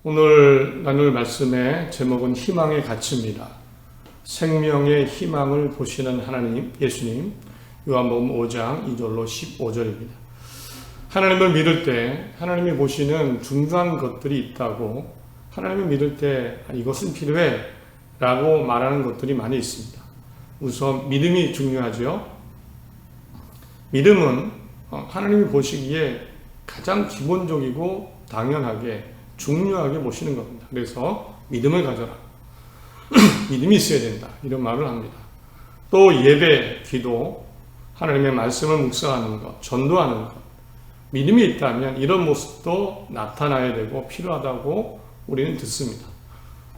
오늘 나눌 말씀의 제목은 희망의 가치입니다. 생명의 희망을 보시는 하나님, 예수님, 요한복음 5장 2절로 15절입니다. 하나님을 믿을 때 하나님이 보시는 중요한 것들이 있다고, 하나님을 믿을 때 이것은 필요해 라고 말하는 것들이 많이 있습니다. 우선 믿음이 중요하죠. 믿음은 하나님이 보시기에 가장 기본적이고 당연하게 중요하게 보시는 겁니다. 그래서 믿음을 가져라. 믿음이 있어야 된다. 이런 말을 합니다. 또 예배, 기도, 하나님의 말씀을 묵상하는 것, 전도하는 것, 믿음이 있다면 이런 모습도 나타나야 되고 필요하다고 우리는 듣습니다.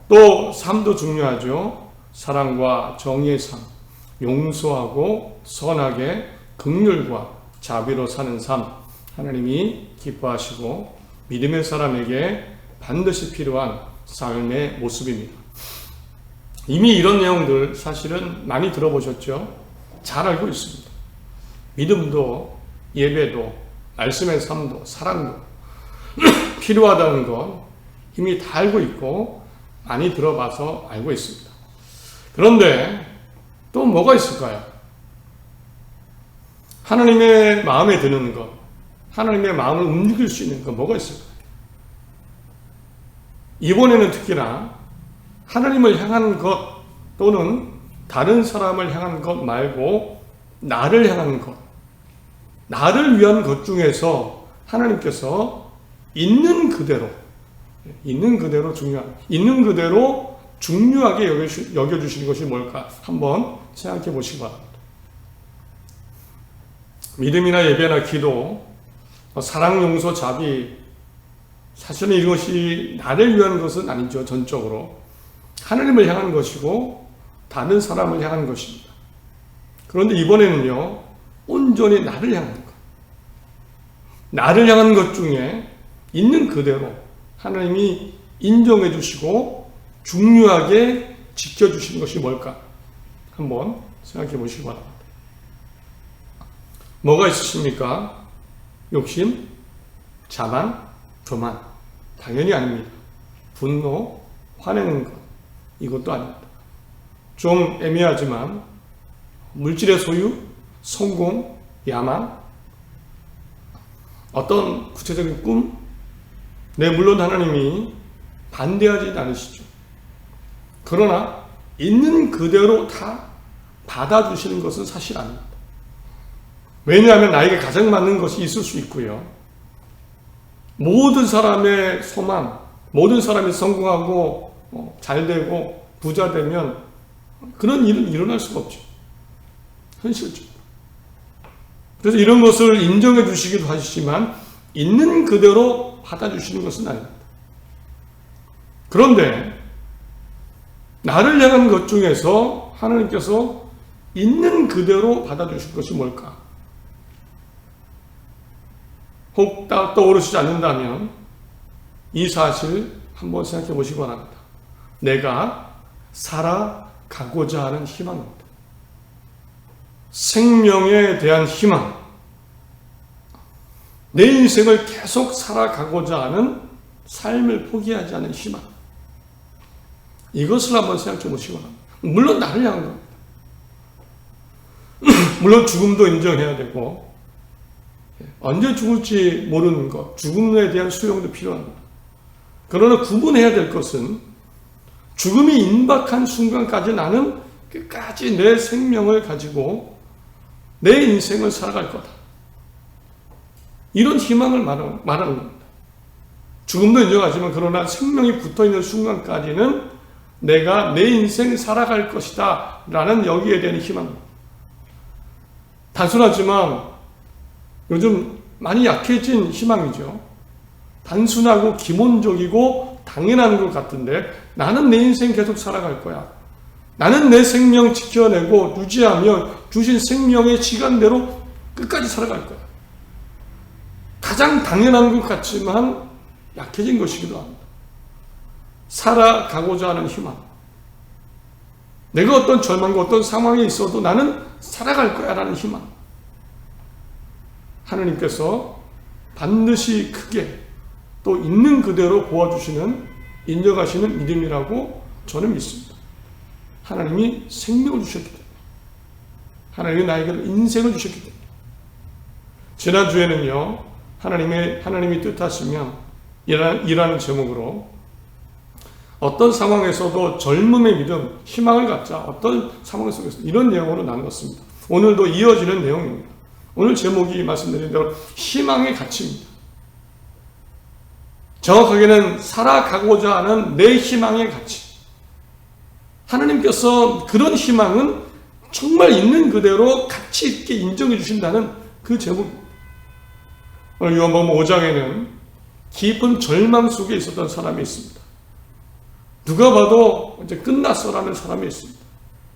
또 삶도 중요하죠. 사랑과 정의의 삶, 용서하고 선하게 긍휼과 자비로 사는 삶, 하나님이 기뻐하시고 믿음의 사람에게 반드시 필요한 삶의 모습입니다. 이미 이런 내용들 사실은 많이 들어보셨죠? 잘 알고 있습니다. 믿음도 예배도 말씀의 삶도 사랑도 필요하다는 건 이미 다 알고 있고 많이 들어봐서 알고 있습니다. 그런데 또 뭐가 있을까요? 하나님의 마음에 드는 것, 하나님의 마음을 움직일 수 있는 것 뭐가 있을까요? 이번에는 특히나 하나님을 향한 것 또는 다른 사람을 향한 것 말고 나를 향한 것, 나를 위한 것 중에서 하나님께서 있는 그대로 중요하게 여겨주시는 것이 뭘까? 한번 생각해 보시기 바랍니다. 믿음이나 예배나 기도, 사랑, 용서, 자비, 사실은 이것이 나를 위한 것은 아니죠. 전적으로 하나님을 향한 것이고 다른 사람을 향한 것입니다. 그런데 이번에는요, 온전히 나를 향한 것, 나를 향한 것 중에 있는 그대로 하나님이 인정해 주시고 중요하게 지켜주시는 것이 뭘까? 한번 생각해 보시기 바랍니다. 뭐가 있으십니까? 욕심, 자만, 교만, 당연히 아닙니다. 분노, 화내는 것, 이것도 아닙니다. 좀 애매하지만 물질의 소유, 성공, 야망, 어떤 구체적인 꿈, 물론 하나님이 반대하지 않으시죠. 그러나 있는 그대로 다 받아주시는 것은 사실 아닙니다. 왜냐하면 나에게 가장 맞는 것이 있을 수 있고요. 모든 사람의 소망, 모든 사람이 성공하고 잘되고 부자 되면 그런 일은 일어날 수가 없죠. 현실적으로. 그래서 이런 것을 인정해 주시기도 하시지만 있는 그대로 받아주시는 것은 아닙니다. 그런데 나를 향한 것 중에서 하나님께서 있는 그대로 받아주실 것이 뭘까? 혹 떠오르시지 않는다면 이 사실 한번 생각해 보시기 바랍니다. 내가 살아가고자 하는 희망입니다. 생명에 대한 희망, 내 인생을 계속 살아가고자 하는 삶을 포기하지 않는 희망, 이것을 한번 생각해 보시기 바랍니다. 물론 나를 향한 겁니다. 물론 죽음도 인정해야 되고 언제 죽을지 모르는 것, 죽음에 대한 수용도 필요합니다. 그러나 구분해야 될 것은 죽음이 임박한 순간까지 나는 끝까지 내 생명을 가지고 내 인생을 살아갈 거다. 이런 희망을 말하는 겁니다. 죽음도 인정하지만 그러나 생명이 붙어있는 순간까지는 내가 내 인생을 살아갈 것이다 라는 여기에 대한 희망입니다. 단순하지만 요즘 많이 약해진 희망이죠. 단순하고 기본적이고 당연한 것 같은데 나는 내 인생 계속 살아갈 거야. 나는 내 생명 지켜내고 유지하며 주신 생명의 시간대로 끝까지 살아갈 거야. 가장 당연한 것 같지만 약해진 것이기도 합니다. 살아가고자 하는 희망. 내가 어떤 절망과 어떤 상황에 있어도 나는 살아갈 거야 라는 희망. 하나님께서 반드시 크게 또 있는 그대로 보아주시는 인정하시는 믿음이라고 저는 믿습니다. 하나님이 생명을 주셨기 때문에, 하나님이 나에게 인생을 주셨기 때문에. 지난주에는요, 하나님이 뜻하시면 이라는 제목으로 어떤 상황에서도 젊음의 믿음, 희망을 갖자. 어떤 상황 속에서 이런 내용으로 나눴습니다. 오늘도 이어지는 내용입니다. 오늘 제목이 말씀드린 대로 희망의 가치입니다. 정확하게는 살아가고자 하는 내 희망의 가치. 하나님께서 그런 희망은 정말 있는 그대로 가치 있게 인정해 주신다는 그 제목입니다. 오늘 요한복음 5장에는 깊은 절망 속에 있었던 사람이 있습니다. 누가 봐도 이제 끝났어라는 사람이 있습니다.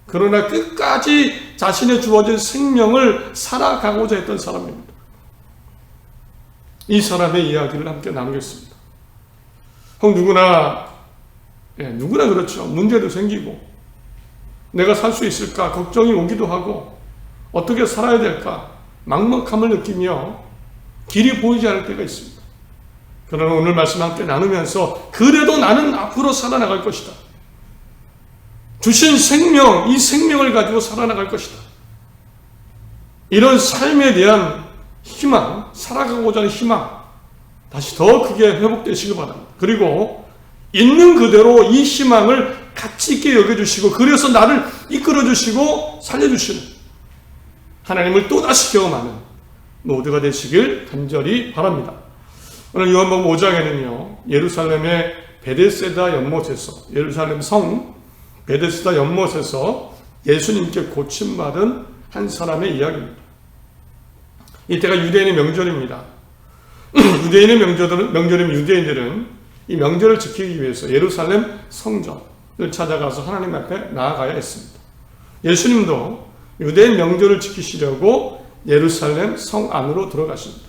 그러나 끝까지 자신의 주어진 생명을 살아가고자 했던 사람입니다. 이 사람의 이야기를 함께 나누겠습니다. 누구나 그렇죠. 문제도 생기고 내가 살 수 있을까 걱정이 오기도 하고 어떻게 살아야 될까 막막함을 느끼며 길이 보이지 않을 때가 있습니다. 그러나 오늘 말씀 함께 나누면서 그래도 나는 앞으로 살아나갈 것이다. 주신 생명, 이 생명을 가지고 살아나갈 것이다. 이런 삶에 대한 희망, 살아가고자 하는 희망, 다시 더 크게 회복되시기 바랍니다. 그리고 있는 그대로 이 희망을 가치 있게 여겨주시고 그래서 나를 이끌어주시고 살려주시는 하나님을 또다시 경험하는 모두가 되시길 간절히 바랍니다. 오늘 요한복음 5장에는요, 예루살렘의 베데스다 연못에서, 예루살렘 성 베데스다 연못에서 예수님께 고침받은 한 사람의 이야기입니다. 이때가 유대인의 명절입니다. 유대인의 명절이면 유대인들은 이 명절을 지키기 위해서 예루살렘 성전을 찾아가서 하나님 앞에 나아가야 했습니다. 예수님도 유대인 명절을 지키시려고 예루살렘 성 안으로 들어가십니다.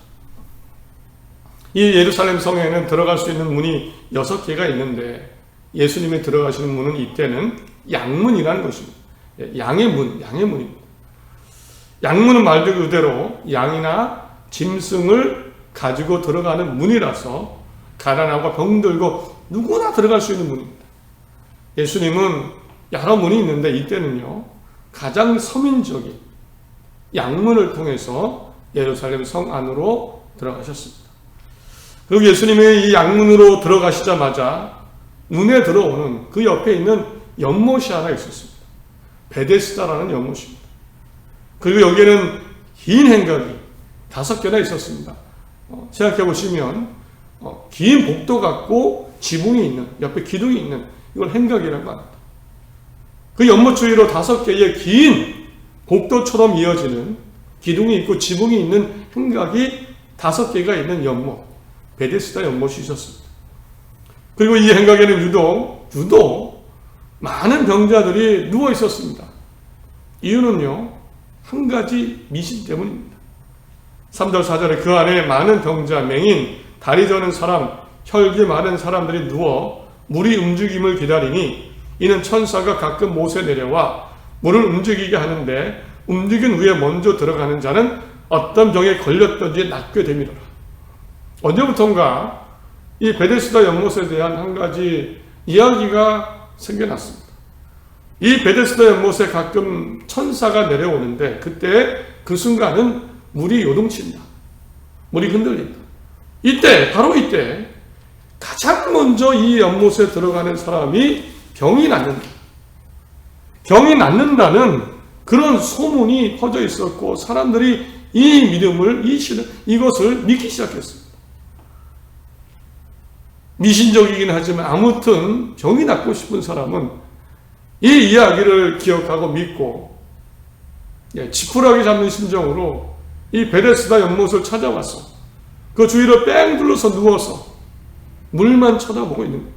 이 예루살렘 성에는 들어갈 수 있는 문이 6개가 있는데 예수님이 들어가시는 문은 이때는 양문이라는 것입니다. 양의 문입니다. 양문은 말 그대로 양이나 짐승을 가지고 들어가는 문이라서 가난하고 병들고 누구나 들어갈 수 있는 문입니다. 예수님은 여러 문이 있는데 이때는요, 가장 서민적인 양문을 통해서 예루살렘 성 안으로 들어가셨습니다. 그리고 예수님이 이 양문으로 들어가시자마자 눈에 들어오는 그 옆에 있는 연못이 하나 있었습니다. 베데스다라는 연못입니다. 그리고 여기에는 긴 행각이 5개나 있었습니다. 생각해 보시면 긴 복도 같고 지붕이 있는, 옆에 기둥이 있는, 이걸 행각이라고 합니다. 그 연못 주위로 5개의 긴 복도처럼 이어지는 기둥이 있고 지붕이 있는 행각이 5개가 있는 연못, 베데스다 연못이 있었습니다. 그리고 이 행각에는 유독 많은 병자들이 누워 있었습니다. 이유는요, 한 가지 미신 때문입니다. 3절 4절에 그 안에 많은 병자, 맹인, 다리 저는 사람, 혈기 많은 사람들이 누워 물이 움직임을 기다리니 이는 천사가 가끔 못에 내려와 물을 움직이게 하는데 움직인 후에 먼저 들어가는 자는 어떤 병에 걸렸던지 낫게 됨이로라. 언제부턴가 이 베데스다 연못에 대한 한 가지 이야기가 생겨났습니다. 이 베데스다 연못에 가끔 천사가 내려오는데 그때 그 순간은 물이 요동친다. 물이 흔들린다. 바로 이때 가장 먼저 이 연못에 들어가는 사람이 병이 낫는다. 병이 낫는다는 그런 소문이 퍼져 있었고 사람들이 이 믿음을, 이것을 믿기 시작했습니다. 미신적이긴 하지만 아무튼 병이 낫고 싶은 사람은 이 이야기를 기억하고 믿고 지푸라기 잡는 심정으로 이 베데스다 연못을 찾아와서 그 주위를 뺑 둘러서 누워서 물만 쳐다보고 있는 거예요.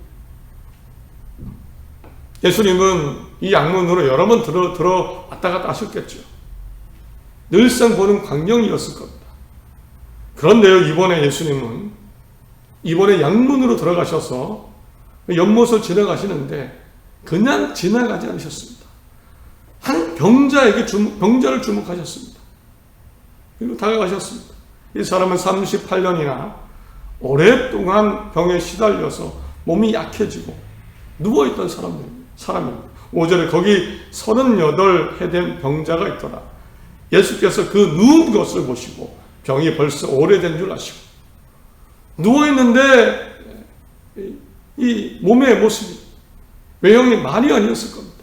예수님은 이 양문으로 여러 번 들어 왔다 갔다 하셨겠죠. 늘상 보는 광경이었을 겁니다. 그런데요, 이번에 양문으로 들어가셔서 연못을 지나가시는데 그냥 지나가지 않으셨습니다. 한 병자를 주목하셨습니다. 그리고 다가가셨습니다. 이 사람은 38년이나 오랫동안 병에 시달려서 몸이 약해지고 누워있던 사람입니다. 5절에 거기 38해 된 병자가 있더라. 예수께서 그 누운 것을 보시고 병이 벌써 오래된 줄 아시고 누워있는데 이 몸의 모습이 외형이 말이 아니었을 겁니다.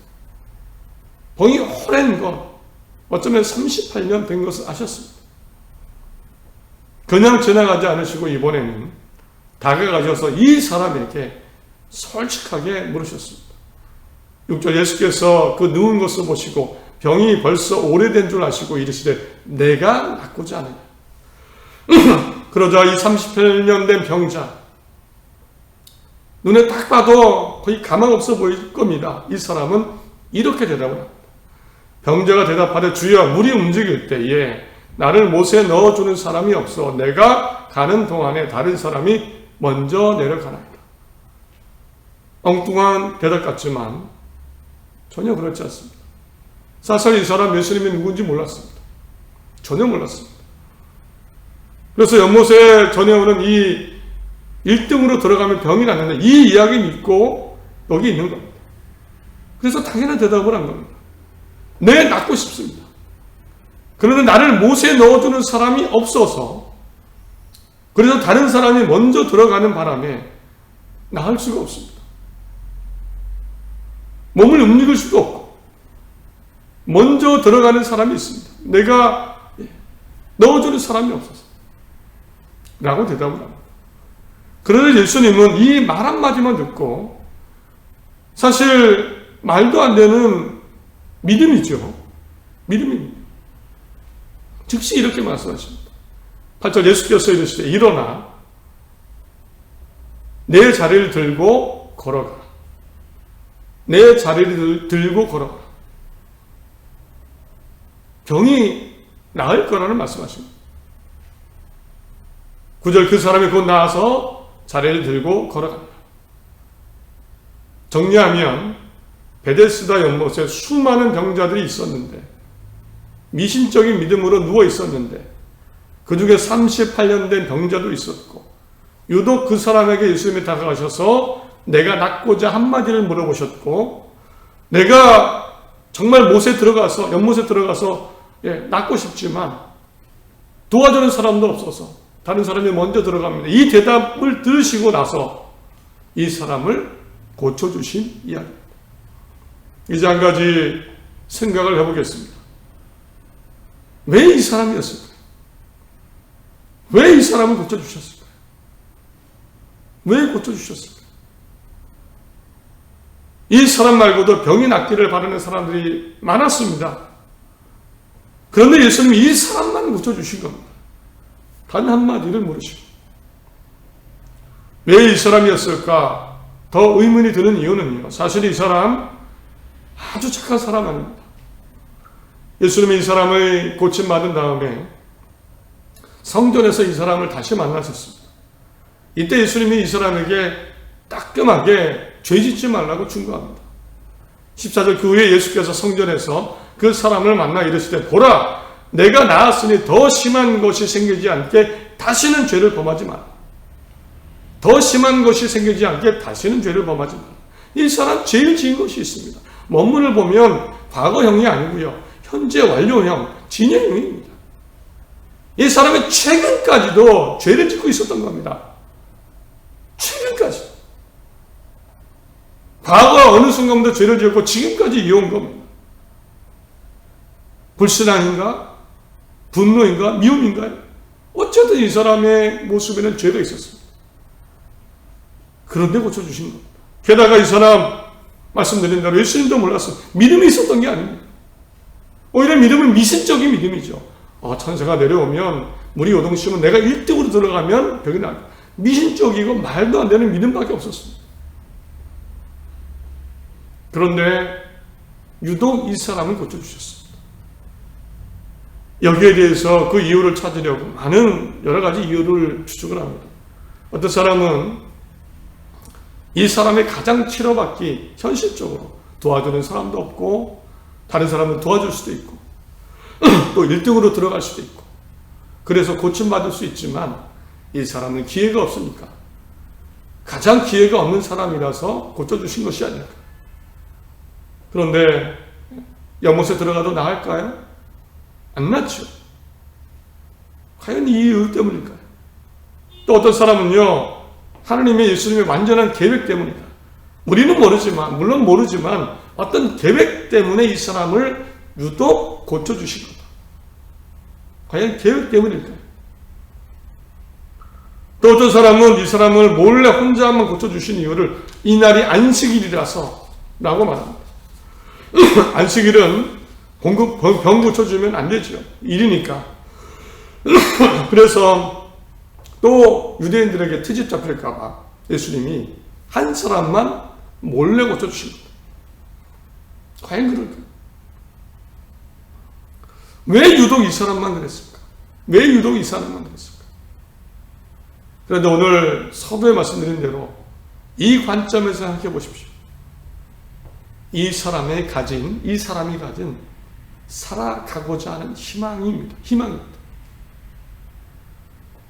병이 오랜 것, 어쩌면 38년 된 것을 아셨습니다. 그냥 지나가지 않으시고 이번에는 다가가셔서 이 사람에게 솔직하게 물으셨습니다. 6절 예수께서 그 누운 것을 보시고 병이 벌써 오래된 줄 아시고 이르시되 내가 낫고자 하느냐. 그러자 이 38년 된 병자, 눈에 딱 봐도 거의 가망 없어 보일 겁니다. 이 사람은 이렇게 대답을 합니다. 병자가 대답하되 주여 물이 움직일 때에 나를 못에 넣어주는 사람이 없어 내가 가는 동안에 다른 사람이 먼저 내려가나이다. 엉뚱한 대답 같지만 전혀 그렇지 않습니다. 사실 이 사람 예수님이 누군지 몰랐습니다. 전혀 몰랐습니다. 그래서 연못에 전해오는 이 1등으로 들어가면 병이 낫는데 이 이야기 믿고 여기 있는 겁니다. 그래서 당연한 대답을 한 겁니다. 네, 낫고 싶습니다. 그런데 나를 못에 넣어주는 사람이 없어서 그래서 다른 사람이 먼저 들어가는 바람에 나을 수가 없습니다. 몸을 움직일 수도 없고 먼저 들어가는 사람이 있습니다. 내가 넣어주는 사람이 없어서 라고 대답을 합니다. 그런데 예수님은 이 말 한마디만 듣고 사실 말도 안 되는 믿음이죠. 믿음입니다. 즉시 이렇게 말씀하십니다. 8절 예수께서 이르시되 일어나 내 자리를 들고 걸어가라. 내 자리를 들고 걸어가라. 병이 나을 거라는 말씀하십니다. 9절 그 사람이 곧 나와서 자리를 들고 걸어갑니다. 정리하면 베데스다 연못에 수많은 병자들이 있었는데 미신적인 믿음으로 누워 있었는데 그 중에 38년 된 병자도 있었고 유독 그 사람에게 예수님이 다가가셔서 내가 낫고자 한마디를 물어보셨고 내가 정말 못에 들어가서 연못에 들어가서 낫고 싶지만 도와주는 사람도 없어서 다른 사람이 먼저 들어갑니다. 이 대답을 들으시고 나서 이 사람을 고쳐주신 이야기입니다. 이제 한 가지 생각을 해보겠습니다. 왜 이 사람이었을까요? 왜 이 사람을 고쳐주셨을까요? 왜 고쳐주셨을까요? 이 사람 말고도 병이 낫기를 바라는 사람들이 많았습니다. 그런데 예수님이 이 사람만 고쳐주신 겁니다. 단 한마디를 물으시고. 왜 이 사람이었을까? 더 의문이 드는 이유는요. 사실 이 사람 아주 착한 사람 아닙니다. 예수님이 이 사람을 고침받은 다음에 성전에서 이 사람을 다시 만나셨습니다. 이때 예수님이 이 사람에게 따끔하게 죄짓지 말라고 충고합니다. 14절 그 후에 예수께서 성전에서 그 사람을 만나 이르시되 보라 내가 나았으니 더 심한 것이 생기지 않게 다시는 죄를 범하지 마라. 더 심한 것이 생기지 않게 다시는 죄를 범하지 마라. 이 사람 제일 지은 것이 있습니다. 원문을 보면 과거형이 아니고요. 현재 완료형, 진행형입니다. 이 사람이 최근까지도 죄를 짓고 있었던 겁니다. 최근까지. 과거 어느 순간부터 죄를 지었고 지금까지 이어온 겁니다. 불신앙인가? 분노인가? 미움인가요? 어쨌든 이 사람의 모습에는 죄가 있었습니다. 그런데 고쳐주신 겁니다. 게다가 이 사람 말씀드린 대로 예수님도 몰랐어요. 믿음이 있었던 게 아닙니다. 오히려 믿음은 미신적인 믿음이죠. 천사가 내려오면 물이 요동치면 내가 1등으로 들어가면 병이 나요. 미신적이고 말도 안 되는 믿음밖에 없었습니다. 그런데 유독 이 사람을 고쳐주셨습니다. 여기에 대해서 그 이유를 찾으려고 많은 여러 가지 이유를 추측을 합니다. 어떤 사람은 이 사람이 가장 치료받기 현실적으로 도와주는 사람도 없고 다른 사람은 도와줄 수도 있고 또 1등으로 들어갈 수도 있고 그래서 고침받을 수 있지만 이 사람은 기회가 없으니까 가장 기회가 없는 사람이라서 고쳐주신 것이 아닐까. 그런데 연못에 들어가도 나을까요? 안 낫죠. 과연 이 이유 때문일까요? 또 어떤 사람은요, 하나님의 예수님의 완전한 계획 때문이다. 우리는 모르지만, 물론 모르지만 어떤 계획 때문에 이 사람을 유독 고쳐주신 거다. 과연 계획 때문일까요? 또 어떤 사람은 이 사람을 몰래 혼자만 고쳐주신 이유를 이날이 안식일이라서 라고 말합니다. 안식일은 병 고쳐주면 안 되죠. 일이니까. 그래서 또 유대인들에게 트집 잡힐까봐 예수님이 한 사람만 몰래 고쳐주신 겁니다. 과연 그럴까요? 왜 유독 이 사람만 그랬을까? 왜 유독 이 사람만 그랬을까? 그런데 오늘 서두에 말씀드린 대로 이 관점에서 생각해 보십시오. 이 사람이 가진 살아가고자 하는 희망입니다.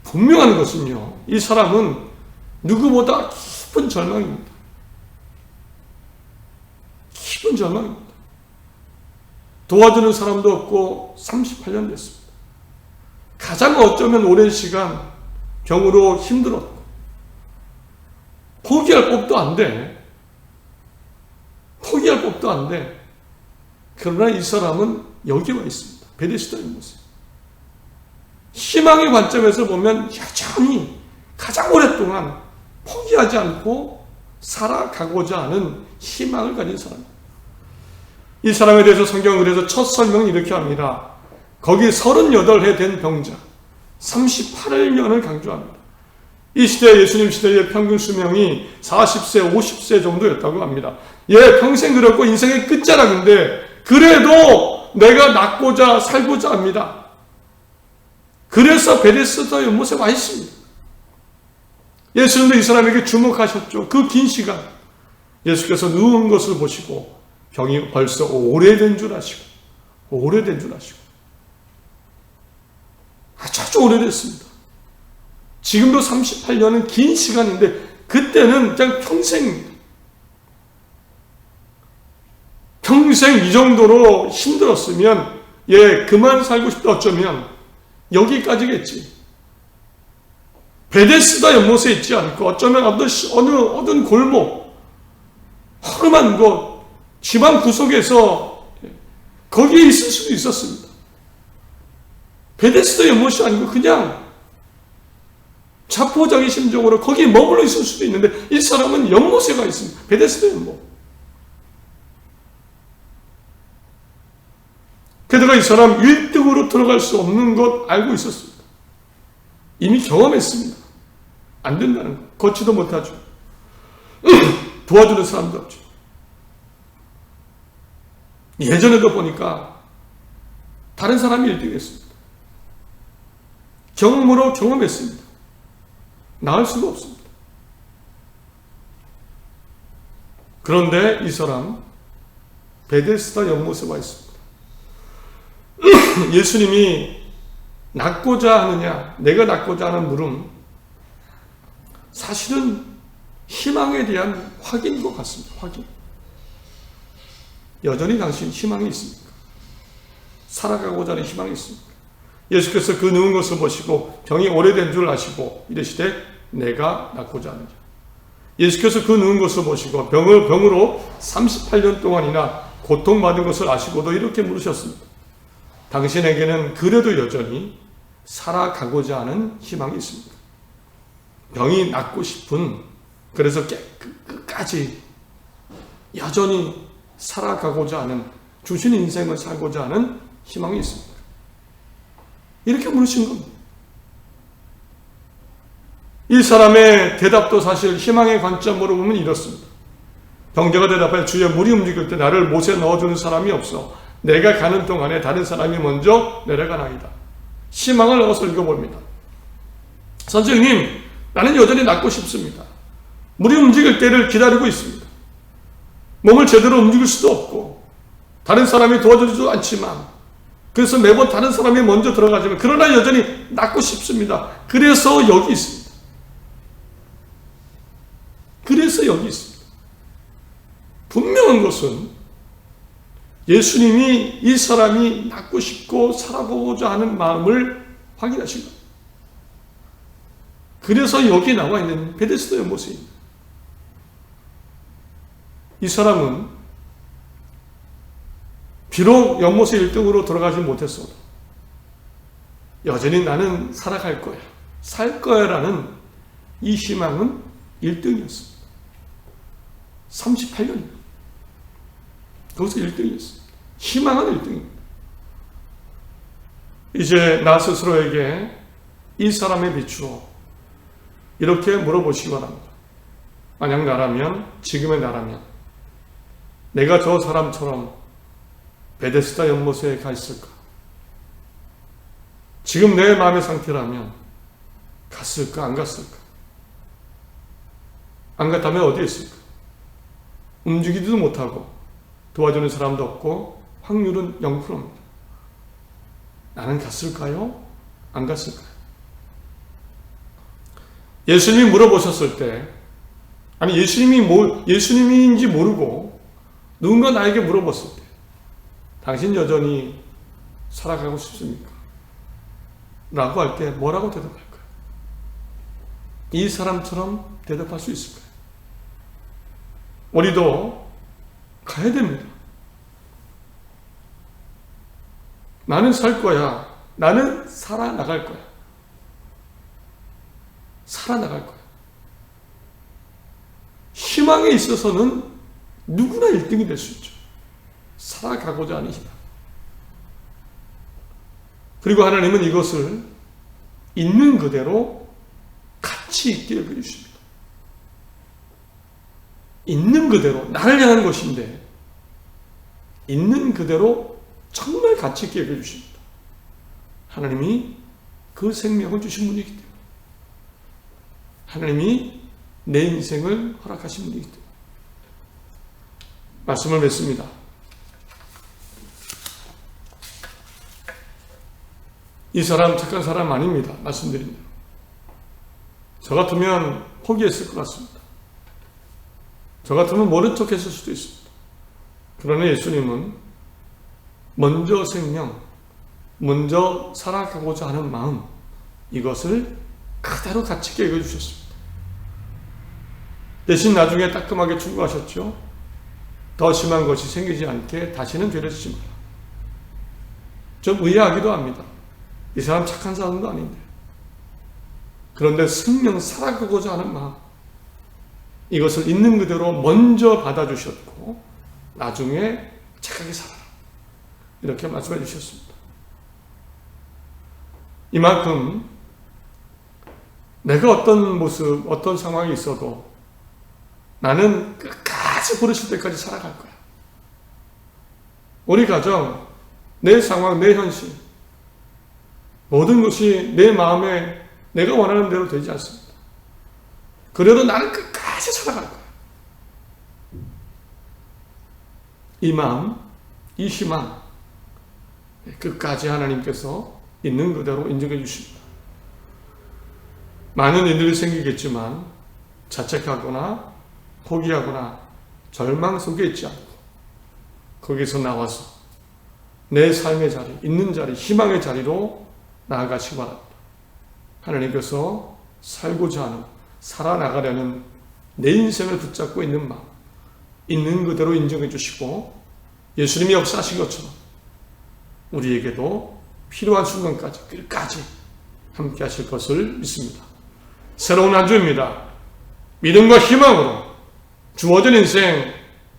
분명한 것은요, 이 사람은 누구보다 깊은 절망입니다. 깊은 절망입니다. 도와주는 사람도 없고 38년 됐습니다. 가장 어쩌면 오랜 시간 병으로 힘들었고 포기할 법도 안 돼. 그러나 이 사람은 여기 와 있습니다. 베데스다의 모습. 희망의 관점에서 보면 여전히 가장 오랫동안 포기하지 않고 살아가고자 하는 희망을 가진 사람입니다. 이 사람에 대해서 성경은 그래서 첫 설명은 이렇게 합니다. 거기 38해 된 병자 38년을 강조합니다. 이 시대, 예수님 시대의 평균 수명이 40세, 50세 정도였다고 합니다. 평생 그렇고 인생의 끝자락인데 그래도 내가 낫고자 살고자 합니다. 그래서 베데스다 연못에 와 있습니다. 예수님도 이 사람에게 주목하셨죠. 그 긴 시간 예수께서 누운 것을 보시고 병이 벌써 오래된 줄 아시고 아주 오래됐습니다. 지금도 38년은 긴 시간인데 그때는 그냥 평생입니다. 평생 이 정도로 힘들었으면 그만 살고 싶다 어쩌면 여기까지겠지. 베데스다 연못에 있지 않고 어쩌면 어떤 골목, 허름한 곳, 지방 구석에서 거기에 있을 수도 있었습니다. 베데스다 연못이 아니고 그냥 자포자기 심정으로 거기에 머물러 있을 수도 있는데 이 사람은 연못에 가 있습니다. 베데스다 연못. 게다가 이 사람 1등으로 들어갈 수 없는 것 알고 있었습니다. 이미 경험했습니다. 안 된다는 거. 걷지도 못하죠. 도와주는 사람도 없죠. 예전에도 보니까 다른 사람이 1등 했습니다. 경험으로 경험했습니다. 나을 수가 없습니다. 그런데 이 사람 베데스다 연못에 와 있습니다. 예수님이 낫고자 하느냐, 내가 낫고자 하는 물음, 사실은 희망에 대한 확인인 것 같습니다. 확인. 여전히 당신 희망이 있습니까? 살아가고자 하는 희망이 있습니까? 예수께서 그 누운 것을 보시고 병이 오래된 줄 아시고 이르시되 내가 낫고자 하느냐. 예수께서 그 누운 것을 보시고 병으로 38년 동안이나 고통받은 것을 아시고도 이렇게 물으셨습니다. 당신에게는 그래도 여전히 살아가고자 하는 희망이 있습니까? 병이 낫고 싶은, 그래서 끝까지 여전히 살아가고자 하는, 주신 인생을 살고자 하는 희망이 있습니까? 이렇게 물으신 겁니다. 이 사람의 대답도 사실 희망의 관점으로 보면 이렇습니다. 병자가 대답하여 주여 물이 움직일 때 나를 못에 넣어주는 사람이 없어 내가 가는 동안에 다른 사람이 먼저 내려가나이다. 희망을 얻어서 읽어봅니다. 선생님, 나는 여전히 낫고 싶습니다. 물이 움직일 때를 기다리고 있습니다. 몸을 제대로 움직일 수도 없고 다른 사람이 도와주지도 않지만, 그래서 매번 다른 사람이 먼저 들어가지만 그러나 여전히 낫고 싶습니다. 그래서 여기 있습니다. 여기 있습니다. 분명한 것은 예수님이 이 사람이 낫고 싶고 살아보고자 하는 마음을 확인하신 겁니다. 그래서 여기 나와 있는 베데스다 연못입니다. 이 사람은 비록 연못의 1등으로 돌아가지 못했어도 여전히 나는 살아갈 거야, 살 거야 라는 이 희망은 1등이었습니다. 38년입니다. 거기서 1등이었습니다. 희망은 1등입니다. 이제 나 스스로에게 이 사람에 비추어 이렇게 물어보시기 바랍니다. 만약 나라면, 지금의 나라면 내가 저 사람처럼 베데스다 연못에 가 있을까? 지금 내 마음의 상태라면 갔을까? 안 갔을까? 안 갔다면 어디에 있을까? 움직이지도 못하고 도와주는 사람도 없고 확률은 0%입니다. 나는 갔을까요? 안 갔을까요? 예수님이 물어보셨을 때, 아니 예수님인지 모르고 누군가 나에게 물어봤을 때 당신 여전히 살아가고 싶습니까? 라고 할 때 뭐라고 대답할까요? 이 사람처럼 대답할 수 있을까요? 우리도 가야 됩니다. 나는 살 거야. 나는 살아나갈 거야. 살아나갈 거야. 희망에 있어서는 누구나 1등이 될 수 있죠. 살아가고자 하는 희망. 그리고 하나님은 이것을 있는 그대로 가치 있게 여겨주십니다. 있는 그대로 나를 향한 것인데 있는 그대로 정말 가치 있게 여겨주십니다. 하나님이 그 생명을 주신 분이기 때문에, 하나님이 내 인생을 허락하신 분이기 때문에. 말씀을 맺습니다. 이 사람 착한 사람 아닙니다. 말씀드린 대로. 저 같으면 포기했을 것 같습니다. 저 같으면 모른 척 했을 수도 있습니다. 그러나 예수님은 먼저 생명, 먼저 살아가고자 하는 마음, 이것을 그대로 가치 있게 여겨주셨습니다. 대신 나중에 따끔하게 충고하셨죠. 더 심한 것이 생기지 않게 다시는 죄를 짓지 마라. 좀 의아하기도 합니다. 이 사람 착한 사람도 아닌데. 그런데 생명 살아가고자 하는 마음, 이것을 있는 그대로 먼저 받아주셨고 나중에 착하게 살아라, 이렇게 말씀해 주셨습니다. 이만큼 내가 어떤 모습, 어떤 상황이 있어도 나는 끝까지 부르실 때까지 살아갈 거야. 우리 가정, 내 상황, 내 현실, 모든 것이 내 마음에 내가 원하는 대로 되지 않습니다. 그래도 나는 끝까지 살아갈 거야. 이 마음, 이 희망, 끝까지 하나님께서 있는 그대로 인정해 주십니다. 많은 일들이 생기겠지만 자책하거나 포기하거나 절망 속에 있지 않고 거기서 나와서 내 삶의 자리, 있는 자리, 희망의 자리로 나아가시기 바랍니다. 하나님께서 살고자 하는, 살아나가려는 내 인생을 붙잡고 있는 마음, 있는 그대로 인정해 주시고 예수님이 역사하신 것처럼 우리에게도 필요한 순간까지, 끝까지 함께 하실 것을 믿습니다. 새로운 한 주입니다. 믿음과 희망으로 주어진 인생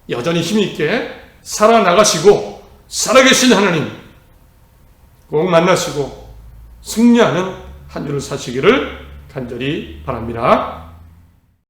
여전히 힘있게 살아나가시고 살아계신 하나님 꼭 만나시고 승리하는 한 주를 사시기를 간절히 바랍니다.